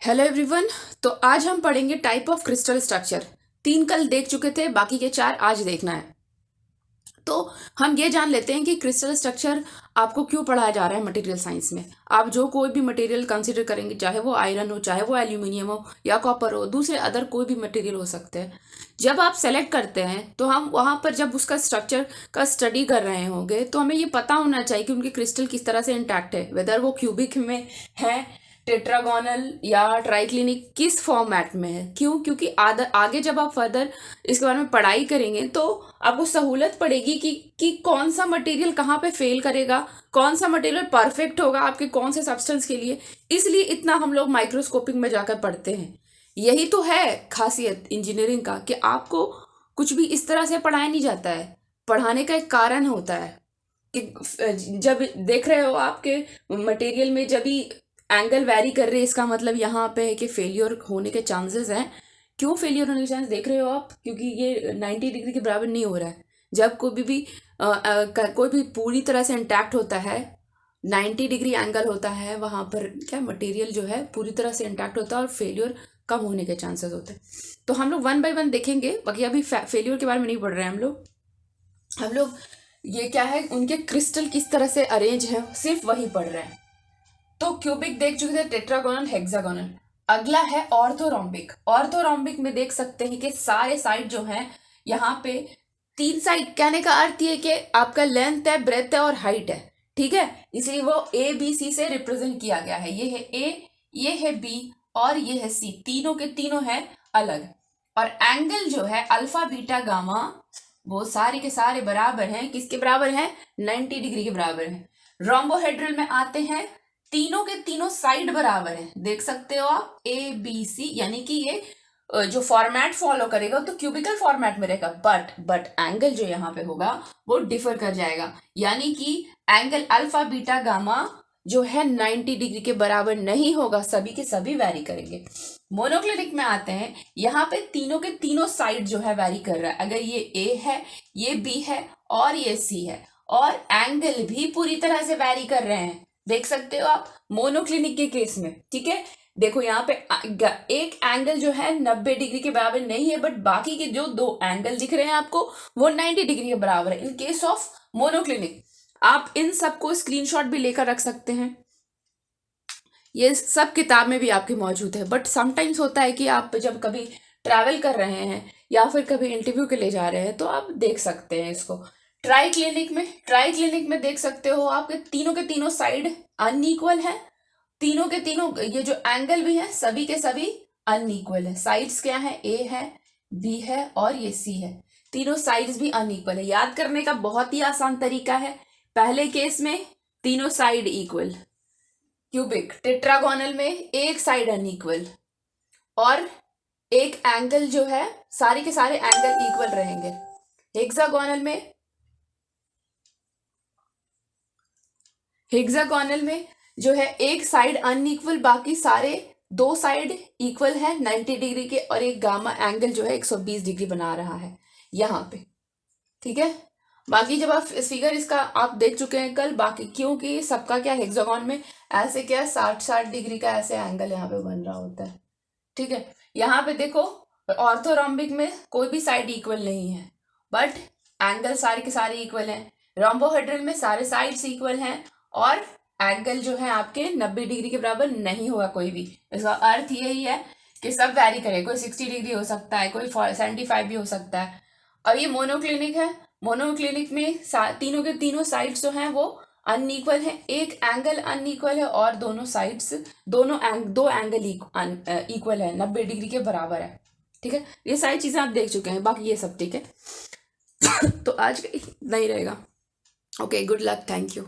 Hello everyone. तो आज हम पढ़ेंगे टाइप ऑफ क्रिस्टल स्ट्रक्चर। 3 कल देख चुके थे, बाकी के 4 आज देखना है। तो हम ये जान लेते हैं कि क्रिस्टल स्ट्रक्चर आपको क्यों पढ़ाया जा रहा है मटेरियल साइंस में। आप जो कोई भी मटेरियल कंसीडर करेंगे, चाहे वो आयरन हो, चाहे वो एल्यूमिनियम हो या कॉपर हो, दूसरे अदर कोई भी मटेरियल हो सकते हैं। जब आप सेलेक्ट करते हैं तो हम वहाँ पर जब उसका स्ट्रक्चर का स्टडी कर रहे होंगे तो हमें ये पता होना चाहिए कि उनके क्रिस्टल किस तरह से इंटैक्ट है, वेदर वो क्यूबिक में है, टेट्रागोनल या ट्राइक्लिनिक, किस फॉर्मेट में है। क्यों? क्योंकि आगे जब आप फर्दर इसके बारे में पढ़ाई करेंगे तो आपको सहूलत पड़ेगी कि कौन सा मटेरियल कहाँ पे फेल करेगा, कौन सा मटेरियल परफेक्ट होगा आपके कौन से सब्सटेंस के लिए। इसलिए इतना हम लोग माइक्रोस्कोपिक में जाकर पढ़ते हैं। यही तो है खासियत इंजीनियरिंग का, कि आपको कुछ भी इस तरह से पढ़ाया नहीं जाता है। पढ़ाने का एक कारण होता है कि जब देख रहे हो आपके मटेरियल में जब भी एंगल वैरी कर रहे हैं, इसका मतलब यहाँ पे है कि फेलियर होने के चांसेस हैं। क्यों फेलियर होने के चांस देख रहे हो आप? क्योंकि ये 90 डिग्री के बराबर नहीं हो रहा है। जब कोई भी कोई भी पूरी तरह से इंटैक्ट होता है, 90 डिग्री एंगल होता है, वहाँ पर क्या मटेरियल जो है पूरी तरह से इंटैक्ट होता है और फेलियर कम होने के चांसेस होते हैं। तो हम लोग 1 बाय 1 देखेंगे। बाकी अभी फेलियर के बारे में नहीं पढ़ रहे हैं हम लोग ये क्या है, उनके क्रिस्टल किस तरह से अरेंज है, सिर्फ वही पढ़ रहे हैं। तो क्यूबिक देख चुके थे, टेट्रागोनल, हेक्सागोनल। अगला है ऑर्थोरोम्बिक। ऑर्थोरोम्बिक में देख सकते हैं कि सारे साइड जो हैं यहाँ पे 3 साइड, कहने का अर्थ ये कि आपका लेंथ है, ब्रेथ है और हाइट है। ठीक है, इसलिए वो ए बी सी से रिप्रेजेंट किया गया है। ये है ए, ये है बी और ये है सी। तीनों के तीनों है अलग। और एंगल जो है अल्फा बीटा गामा, वो सारे के सारे बराबर हैं। किसके बराबर हैं? 90 डिग्री के बराबर हैं। रोम्बोहेड्रल में आते हैं, तीनों के तीनों साइड बराबर हैं। देख सकते हो आप ए बी सी, यानी कि ये जो फॉर्मेट फॉलो करेगा तो क्यूबिकल फॉर्मेट में रहेगा। बट एंगल जो यहाँ पे होगा वो डिफर कर जाएगा, यानी कि एंगल अल्फा बीटा गामा जो है 90 डिग्री के बराबर नहीं होगा, सभी के सभी वैरी करेंगे। मोनोक्लिनिक में आते हैं, यहाँ पे तीनों के तीनों साइड जो है वैरी कर रहा है। अगर ये ए है, ये बी है और ये सी है, और एंगल भी पूरी तरह से वैरी कर रहे हैं। देख सकते हो आप मोनोक्लिनिक के केस में। ठीक है, देखो यहाँ पे एक एंगल जो है 90 डिग्री के बराबर नहीं है, बट बाकी के जो 2 एंगल दिख रहे हैं आपको वो 90 डिग्री के बराबर है इन केस ऑफ मोनोक्लिनिक। आप इन सबको स्क्रीनशॉट भी लेकर रख सकते हैं, ये सब किताब में भी आपके मौजूद है। बट समटाइम्स होता है कि आप जब कभी ट्रैवल कर रहे हैं या फिर कभी इंटरव्यू के लिए जा रहे हैं तो आप देख सकते हैं इसको। ट्राई क्लिनिक में देख सकते हो आपके तीनों के तीनों साइड अनइक्वल है। तीनों के तीनों ये जो एंगल भी है सभी के सभी अनइक्वल है। साइड्स क्या है? ए है, बी है और ये सी है। तीनों साइड्स भी अनइक्वल है। याद करने का बहुत ही आसान तरीका है। पहले केस में तीनों साइड इक्वल, क्यूबिक। टेट्रागोनल में एक साइड अनइक्वल और एक एंगल जो है, सारे के सारे एंगल इक्वल रहेंगे। हेक्सागोनल में जो है एक साइड अनइक्वल, बाकी सारे 2 साइड इक्वल है 90 डिग्री के, और एक गामा एंगल जो है 120 डिग्री बना रहा है यहाँ पे। ठीक है, बाकी जब आप फिगर इसका आप देख चुके हैं कल, बाकी क्योंकि सबका क्या हेक्सागोन में ऐसे क्या 60-60 डिग्री का ऐसे एंगल यहाँ पे बन रहा होता है। ठीक है, यहाँ पे देखो ऑर्थोरोम्बिक में कोई भी साइड इक्वल नहीं है, बट एंगल सारे के सारे इक्वल हैं। रोम्बोहेड्रल में सारे साइड्स इक्वल हैं और एंगल जो है आपके 90 डिग्री के बराबर नहीं होगा कोई भी। इसका अर्थ यही है कि सब वैरी करे, कोई 60 डिग्री हो सकता है, कोई 75 भी हो सकता है। और ये मोनोक्लिनिक है। मोनोक्लिनिक में तीनों के तीनों साइड्स जो हैं वो अनइक्वल है, एक एंगल अनइक्वल है और दोनों साइड्स दो एंगल इक्वल है, 90 डिग्री के बराबर है। ठीक है, ये सारी चीजें आप देख चुके हैं, बाकी ये सब ठीक है। तो आज नहीं रहेगा। Okay, good luck, thank you.